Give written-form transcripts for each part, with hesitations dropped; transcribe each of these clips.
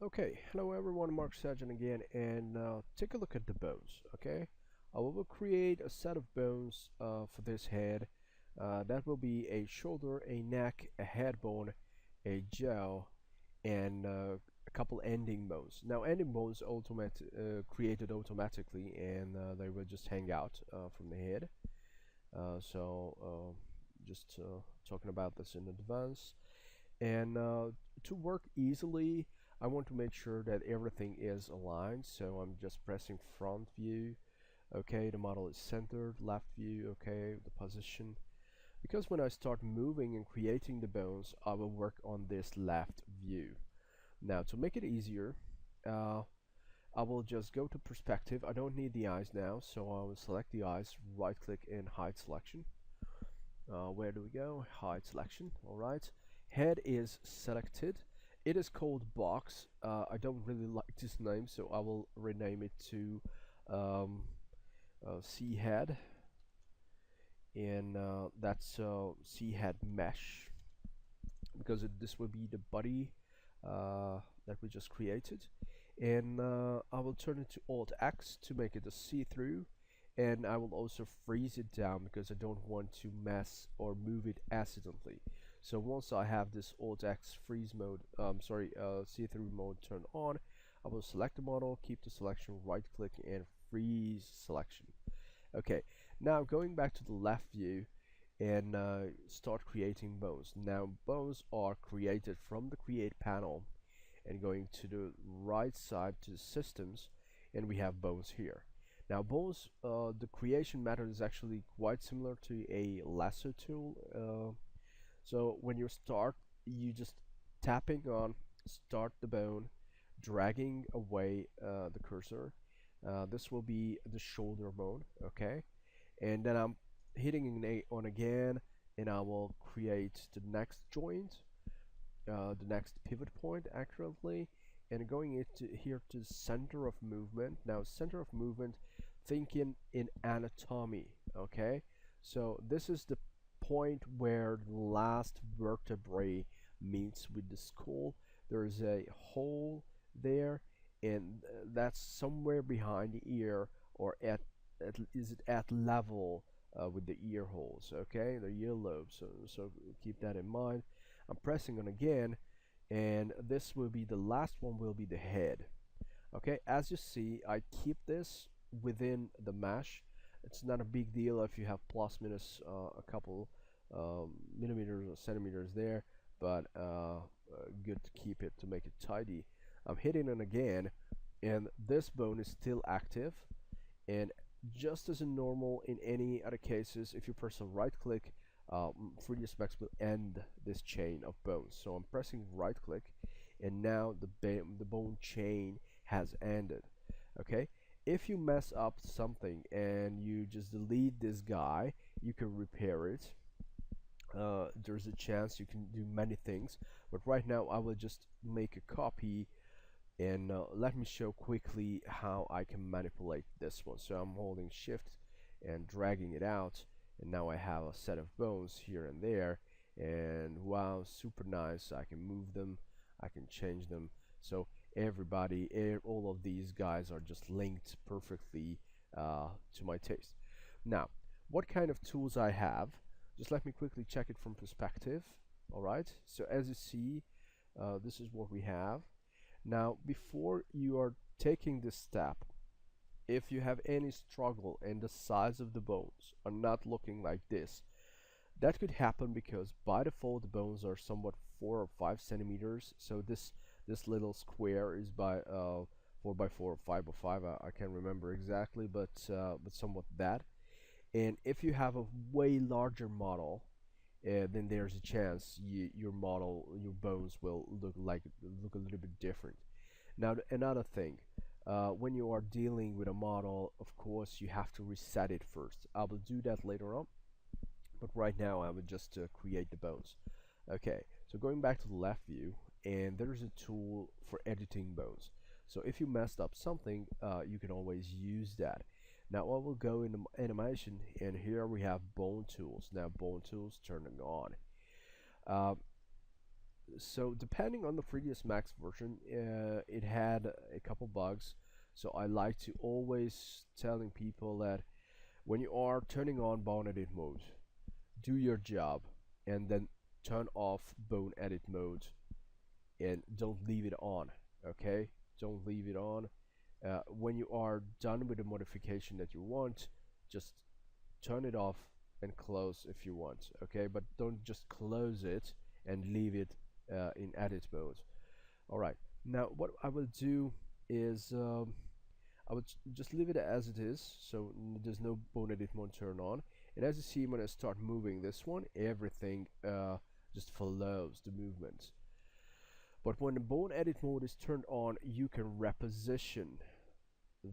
Okay, hello everyone, Mark Sajan again, and take a look at the bones, okay? We will create a set of bones for this head. That will be a shoulder, a neck, a head bone, a jaw, and a couple ending bones. Now, ending bones created automatically, and they will just hang out from the head. Just talking about this in advance. And to work easily, I want to make sure that everything is aligned. So I'm just pressing front view. Okay, the model is centered, left view, okay, the position. Because when I start moving and creating the bones, I will work on this left view. Now, to make it easier, uh, I will just go to perspective. I don't need the eyes now, so I will select the eyes, right click and hide selection. Where do we go? Hide selection. All right. Head is selected. It is called box. I don't really like this name, so I will rename it to um, C head, and that's C head mesh because this will be the body that we just created. And I will turn it to Alt X to make it a see-through, and I will also freeze it down because I don't want to mess or move it accidentally. So once I have this Alt X freeze mode, see-through mode turned on, I will select the model, keep the selection, right click and freeze selection. Okay, now going back to the left view and start creating bones. Now bones are created from the create panel and going to the right side to the systems, and we have bones here. Now bones, the creation method is actually quite similar to a lasso tool. So when you start, you just tapping on start the bone, dragging away the cursor. This will be the shoulder bone, okay? And then I'm hitting on again, and I will create the next joint, the next pivot point accurately, and going into here to center of movement. Now center of movement, thinking in anatomy, okay? So this is the point where the last vertebrae meets with the skull. There is a hole there, and that's somewhere behind the ear, or is it at level with the ear holes, okay, the earlobe. So keep that in mind. I'm pressing on again, and this will be the last one, will be the head. Okay, as you see, I keep this within the mesh. It's not a big deal if you have plus minus a couple millimeters or centimeters there, but good to keep it to make it tidy. I'm hitting it again, and this bone is still active, and just as in normal in any other cases, if you press a right click, 3dsmax will end this chain of bones. So I'm pressing right click, and now the bone chain has ended. Okay, if you mess up something and you just delete this guy, you can repair it. There's a chance you can do many things, but right now I will just make a copy, and let me show quickly how I can manipulate this one. So I'm holding shift and dragging it out, and now I have a set of bones here and there, and wow, super nice. I can move them, I can change them, so all of these guys are just linked perfectly to my taste. Now what kind of tools I have, just let me quickly check it from perspective. Alright, so as you see, this is what we have. Now, before you are taking this step, if you have any struggle and the size of the bones are not looking like this, that could happen because by default the bones are somewhat 4 or 5 centimeters. So this little square is by 4 by 4 or 5 by 5. I can't remember exactly, but somewhat that. And if you have a way larger model, then there's a chance your bones will look a little bit different. Now another thing, when you are dealing with a model, of course you have to reset it first. I will do that later on, but right now I would just create the bones. Okay, so going back to the left view, and there's a tool for editing bones. So if you messed up something, you can always use that. Now I will go into animation, and here we have bone tools. Now bone tools turning on. Uh, So depending on the 3dsmax version, it had a couple bugs. So I like to always telling people that when you are turning on bone edit mode, do your job and then turn off bone edit mode and don't leave it on. Okay, don't leave it on. When you are done with the modification that you want, just turn it off and close if you want. Okay, but don't just close it and leave it in edit mode. All right, now what I will do is I would just leave it as it is, so there's no bone edit mode turned on. And as you see, when I start moving this one, everything just follows the movement. But when the bone edit mode is turned on, you can reposition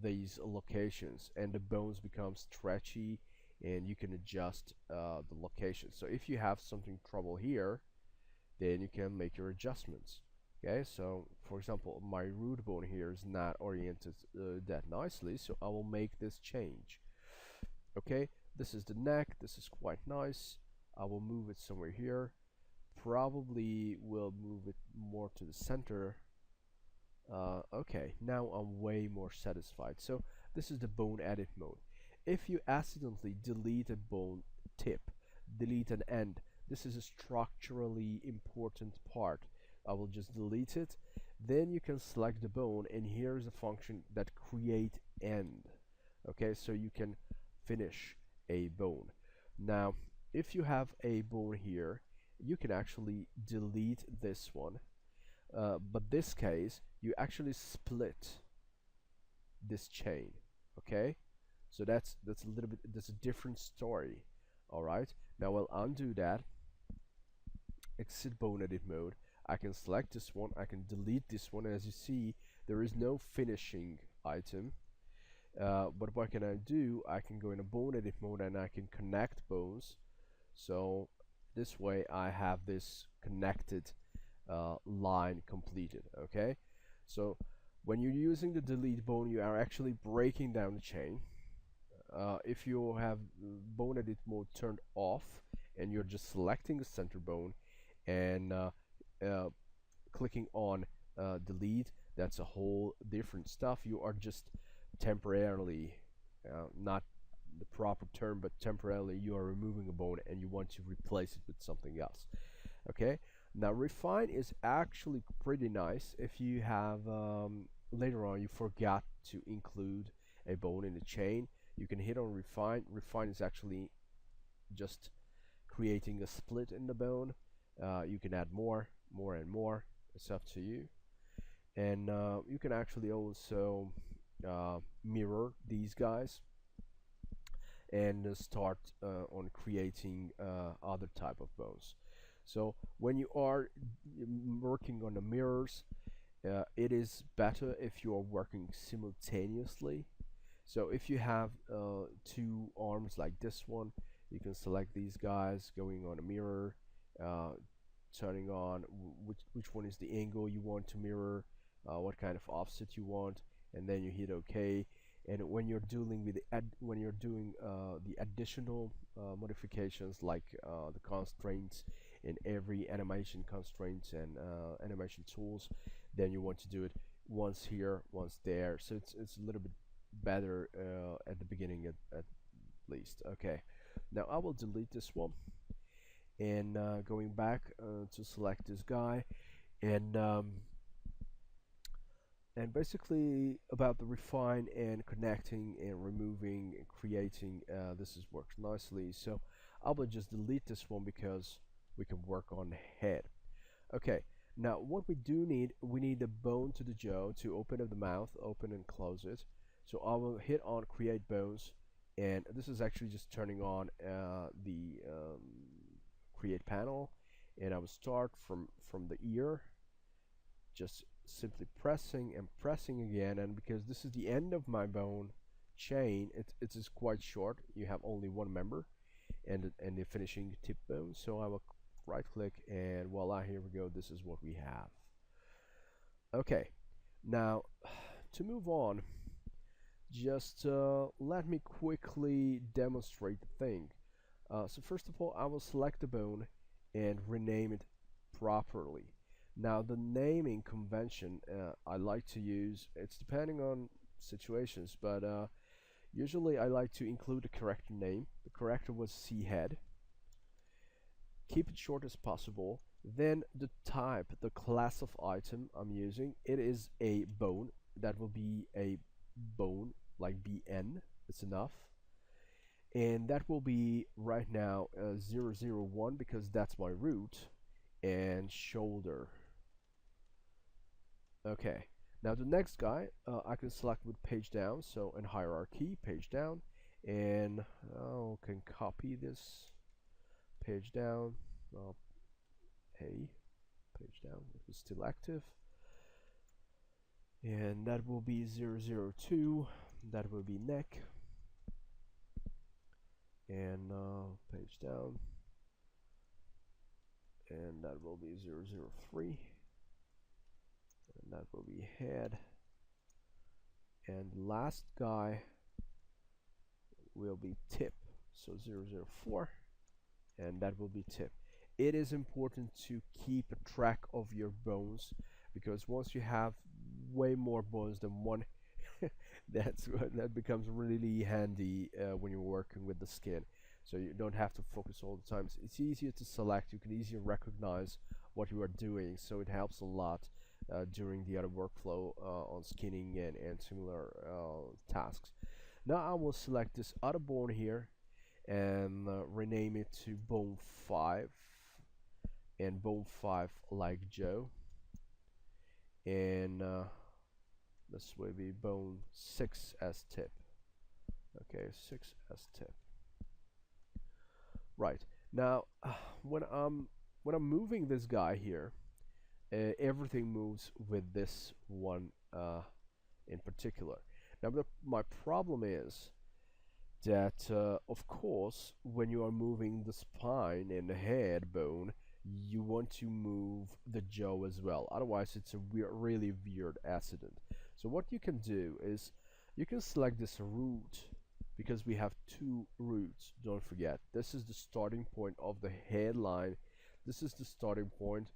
these locations and the bones become stretchy and you can adjust the location. So if you have something trouble here, then you can make your adjustments. Okay, so for example, my root bone here is not oriented that nicely, so I will make this change. Okay, this is the neck, this is quite nice. I will move it somewhere here. Probably will move it more to the center. Okay, now I'm way more satisfied. So this is the bone edit mode. If you accidentally delete a bone tip, delete an end, this is a structurally important part. I will just delete it. Then you can select the bone, and here's a function that create end. Okay, so you can finish a bone. Now, if you have a bone here, you can actually delete this one. But this case, you actually split this chain. Okay, so that's a little bit, that's a different story. All right, now I'll undo that, exit bone edit mode. I can select this one, I can delete this one. As you see, there is no finishing item. But what can I do? I can go in a bone edit mode and I can connect bones. So this way I have this connected line completed. Okay, so when you're using the delete bone, you are actually breaking down the chain. If you have bone edit mode turned off and you're just selecting the center bone and clicking on delete, that's a whole different stuff. You are just temporarily, not the proper term, but temporarily you are removing a bone and you want to replace it with something else. Okay, now refine is actually pretty nice if you have later on you forgot to include a bone in the chain. You can hit on refine. Refine is actually just creating a split in the bone. You can add more and more. It's up to you. And you can actually also mirror these guys and start on creating other type of bones. So when you are working on the mirrors, it is better if you are working simultaneously. So if you have two arms like this one, you can select these guys, going on a mirror, turning on which one is the angle you want to mirror, what kind of offset you want, and then you hit OK. And when you're dealing with the additional modifications like the constraints in every animation constraints and animation tools, then you want to do it once here, once there. So it's a little bit better at the beginning at least. Okay, now I will delete this one and going back to select this guy and basically about the refine and connecting and removing and creating, this is works nicely. So I will just delete this one because we can work on the head. Okay, now what we need the bone to the jaw to open up the mouth, open and close it. So I will hit on create bones, and this is actually just turning on the create panel, and I will start from the ear, just simply pressing and pressing again. And because this is the end of my bone chain, it is quite short. You have only one member and the finishing tip bone. So I will right click and voila, here we go. This is what we have. Okay, now to move on, just let me quickly demonstrate the thing. So first of all, I will select the bone and rename it properly. Now the naming convention I like to use, it's depending on situations, but usually I like to include the character name. The character was C head. Keep it short as possible. Then the type, the class of item I'm using, it is a bone. That will be a bone like BN. It's enough. And that will be right now 001 because that's my root, and shoulder. Okay, now the next guy I can select with page down, so in hierarchy, page down, and can copy this page down. A page down, it was still active, and that will be 002. That will be neck, and page down, and that will be 003, and that will be head, and last guy will be tip, so 004, and that will be tip. It is important to keep a track of your bones, because once you have way more bones than one, that becomes really handy when you're working with the skin. So you don't have to focus all the time. It's easier to select. You can easier recognize what you are doing, so it helps a lot during the other workflow on skinning and similar tasks. Now I will select this other bone here and rename it to bone 5, and bone 5 like Joe, and this will be bone 6 as tip. Okay, 6 as tip. Right now, when I'm moving this guy here, everything moves with this one in particular. Now my problem is that of course when you are moving the spine and the head bone, you want to move the jaw as well, otherwise it's a really weird accident. So what you can do is you can select this root, because we have two roots. Don't forget, this is the starting point of the headline, this is the starting point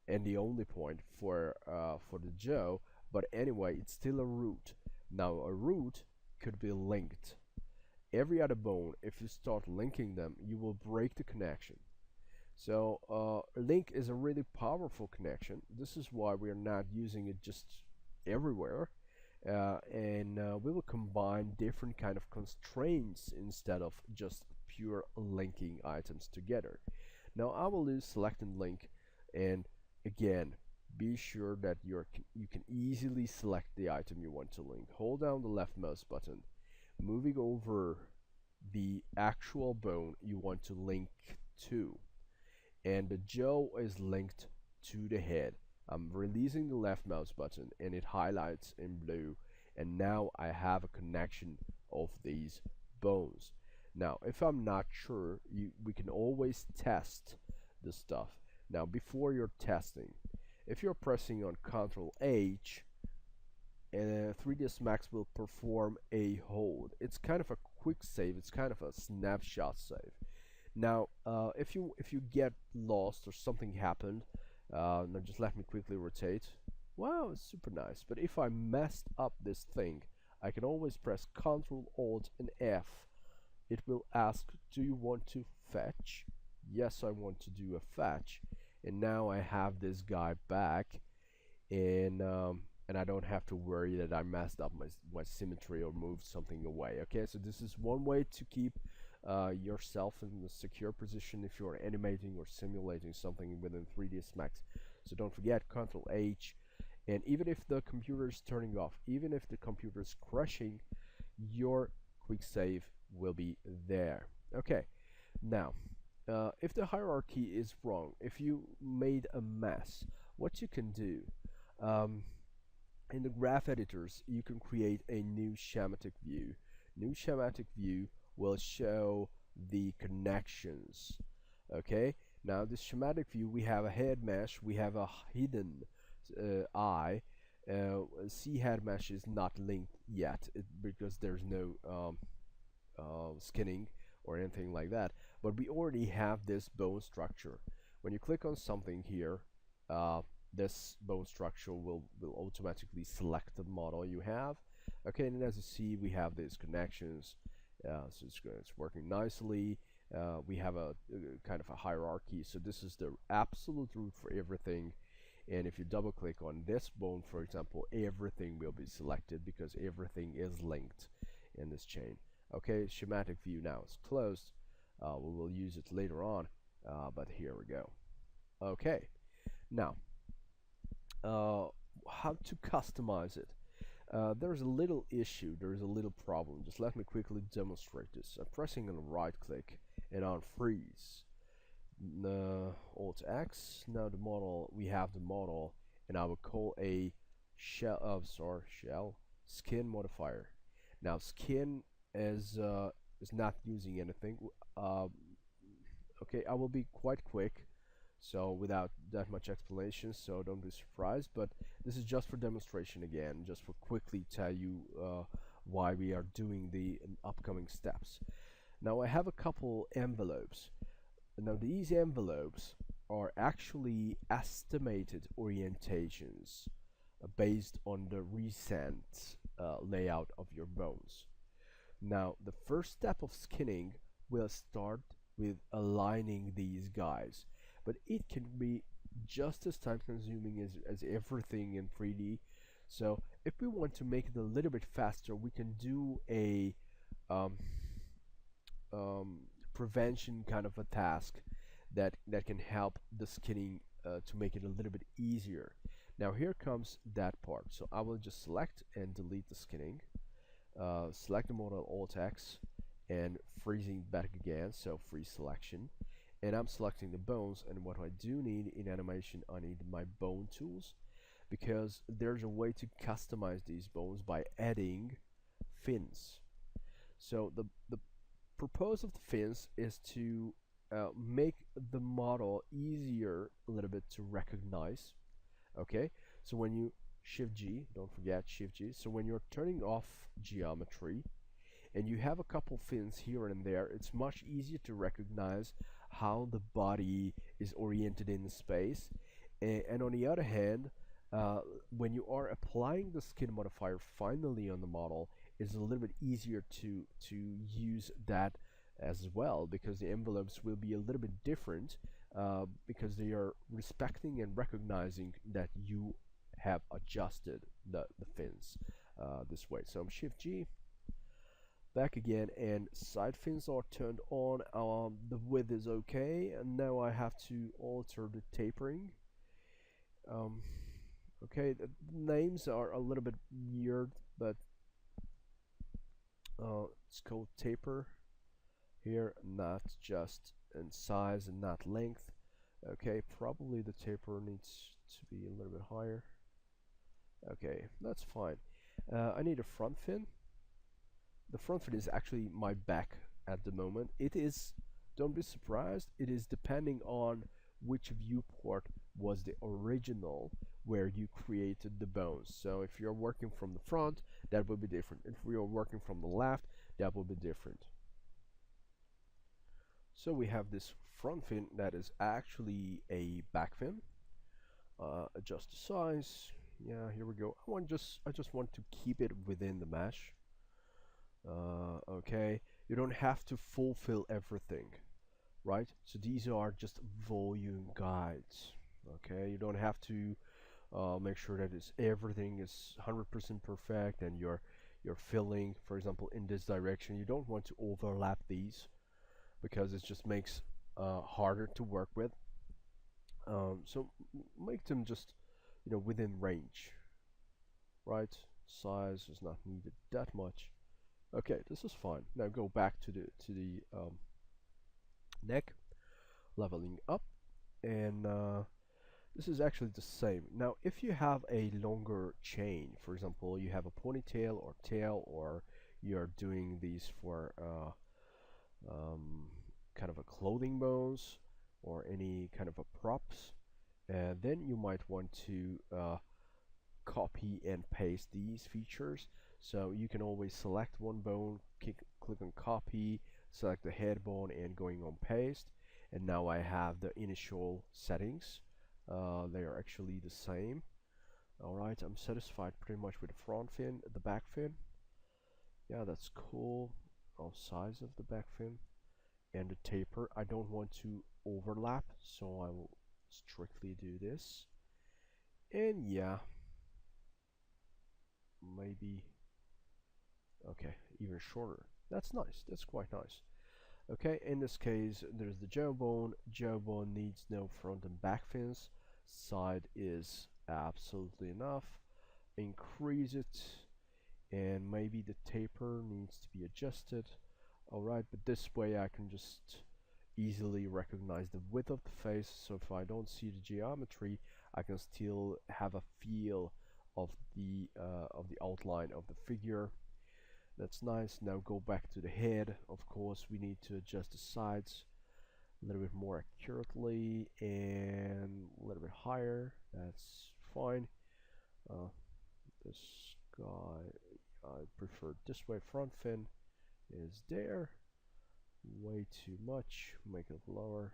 and the only point for the jaw, but anyway it's still a root. Now a root could be linked. Every other bone, if you start linking them, you will break the connection. So link is a really powerful connection. This is why we are not using it just everywhere, and we will combine different kind of constraints instead of just pure linking items together. Now I will use select and link, and again, be sure that you can easily select the item you want to link. Hold down the left mouse button, moving over the actual bone you want to link to, and the jaw is linked to the head. I'm releasing the left mouse button and it highlights in blue, and now I have a connection of these bones. Now if I'm not sure, we can always test the stuff. Now before you're testing, if you're pressing on Ctrl H, and 3dsmax will perform a hold. It's kind of a quick save, it's kind of a snapshot save. Now if you get lost or something happened, now just let me quickly rotate. Wow, it's super nice. But if I messed up this thing, I can always press Ctrl Alt and F. It will ask, do you want to fetch? Yes, I want to do a fetch, and now I have this guy back, and I don't have to worry that I messed up my symmetry or moved something away. Okay, so this is one way to keep yourself in a secure position if you're animating or simulating something within 3dsmax. So don't forget Ctrl H, and even if the computer is turning off, even if the computer is crashing, your quick save will be there. Okay, now if the hierarchy is wrong, if you made a mess, what you can do, in the graph editors you can create a new schematic view. New schematic view will show the connections. Okay, now this schematic view, we have a head mesh, we have a hidden eye. C head mesh is not linked yet because there's no skinning or anything like that, but we already have this bone structure. When you click on something here, this bone structure will automatically select the model you have. Okay, and as you see, we have these connections, so it's working nicely. We have a kind of a hierarchy, so this is the absolute root for everything. And if you double click on this bone, for example, everything will be selected because everything is linked in this chain. Okay, schematic view now is closed. We will use it later on, but here we go. Okay, now how to customize it. There's a little issue, there's a little problem. Just let me quickly demonstrate this. I'm pressing on right click and on freeze. Alt X. Now the model, we have the model, and I will call a shell skin modifier. Now skin is not using anything. Okay, I will be quite quick, so without that much explanation, so don't be surprised, but this is just for demonstration again, just for quickly tell you why we are doing the upcoming steps. Now I have a couple envelopes. Now these envelopes are actually estimated orientations based on the recent layout of your bones. Now the first step of skinning will start with aligning these guys, but it can be just as time consuming as everything in 3D. So if we want to make it a little bit faster, we can do a um, prevention kind of a task that can help the skinning to make it a little bit easier. Now here comes that part. So I will just select and delete the skinning, select the model Alt X, and freezing back again, so freeze selection. And I'm selecting the bones, and what I do need in animation, I need my bone tools, because there's a way to customize these bones by adding fins. So the purpose of the fins is to make the model easier a little bit to recognize. Okay, so when you Shift G, don't forget Shift G. So when you're turning off geometry and you have a couple fins here and there, it's much easier to recognize how the body is oriented in space. And on the other hand, when you are applying the skin modifier finally on the model, it's a little bit easier to use that as well, because the envelopes will be a little bit different, because they are respecting and recognizing that you have adjusted the fins this way. So I'm Shift G, back again, and side fins are turned on. The width is okay, and now I have to alter the tapering. Okay, the names are a little bit weird, but it's called taper here, not just in size and not length. Okay, probably the taper needs to be a little bit higher. Okay, that's fine. I need a front fin. The front fin is actually my back at the moment. It is, don't be surprised, it is depending on which viewport was the original where you created the bones. So if you're working from the front, that will be different. If we are working from the left, that will be different. So we have this front fin that is actually a back fin. Adjust the size. Yeah, here we go. I just want to keep it within the mesh. Okay, you don't have to fulfill everything, right? So these are just volume guides. Okay, you don't have to make sure that everything is 100% perfect and you're filling, for example, in this direction. You don't want to overlap these because it just makes harder to work with. So make them just, you know, within range, right? Size is not needed that much. Okay, this is fine. Now go back to the neck, leveling up, and this is actually the same. Now, if you have a longer chain, for example, you have a ponytail or tail, or you're doing these for kind of a clothing bones or any kind of a props, then you might want to copy and paste these features. So you can always select one bone, click on copy, select the head bone, and going on paste. And now I have the initial settings They are actually the same. Alright, I'm satisfied pretty much with the front fin. The back fin, yeah, that's cool. Size of the back fin and the taper, I don't want to overlap, so I will strictly do this. And yeah, maybe, okay, even shorter. That's nice, that's quite nice. Okay, in this case, there's the jawbone. Jawbone needs no front and back fins. Side is absolutely enough. Increase it, and maybe the taper needs to be adjusted. Alright, but this way I can just easily recognize the width of the face, so if I don't see the geometry, I can still have a feel of the outline of the figure. That's nice. Now go back to the head. Of course, we need to adjust the sides a little bit more accurately and a little bit higher. That's fine. This guy, I prefer this way. Front fin is there. Way too much. Make it lower.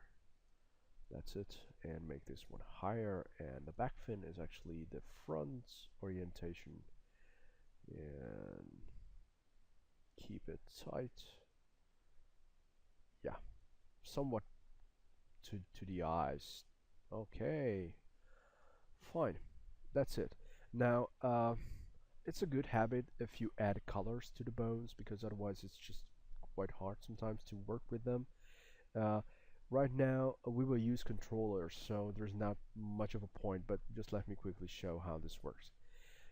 That's it. And make this one higher. And the back fin is actually the front orientation. And keep it tight. Yeah, somewhat to the eyes. Okay, fine. That's it. Now, it's a good habit if you add colors to the bones, because otherwise it's just quite hard sometimes to work with them. Uh, right now, we will use controllers, so there's not much of a point, but just let me quickly show how this works.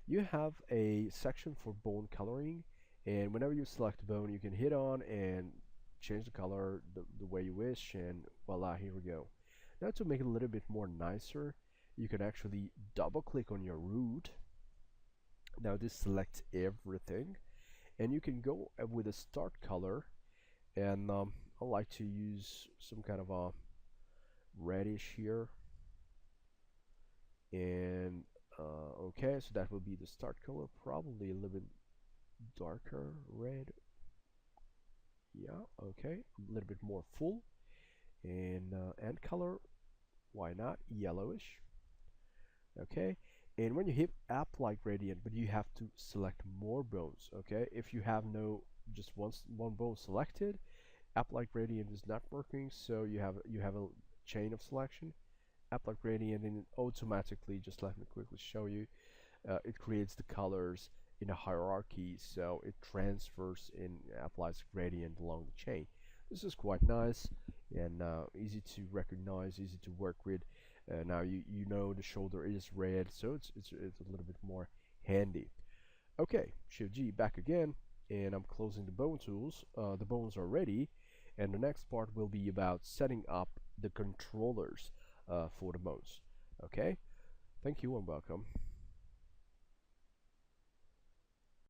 You have a section for bone coloring, and whenever you select a bone, you can hit on and change the color the way you wish, and voila, here we go. Now, to make it a little bit more nicer, you can actually double click on your root. Now this selects everything, and you can go with a start color, and I like to use some kind of a reddish here, and okay, so that will be the start color, probably a little bit darker red. Yeah, okay, a little bit more full, and end color, why not yellowish. Okay, and when you hit apply gradient, but you have to select more bones. Okay, if you have no just one bone selected, apply gradient is not working, so you have a chain of selection. Apply gradient, and automatically, just let me quickly show you, it creates the colors in a hierarchy, so it transfers and applies gradient along the chain. This is quite nice and easy to recognize, easy to work with. Now you know the shoulder is red, so it's a little bit more handy. Okay, Shift G back again, and I'm closing the bone tools. The bones are ready, and the next part will be about setting up the controllers for the bones. Okay, thank you and welcome.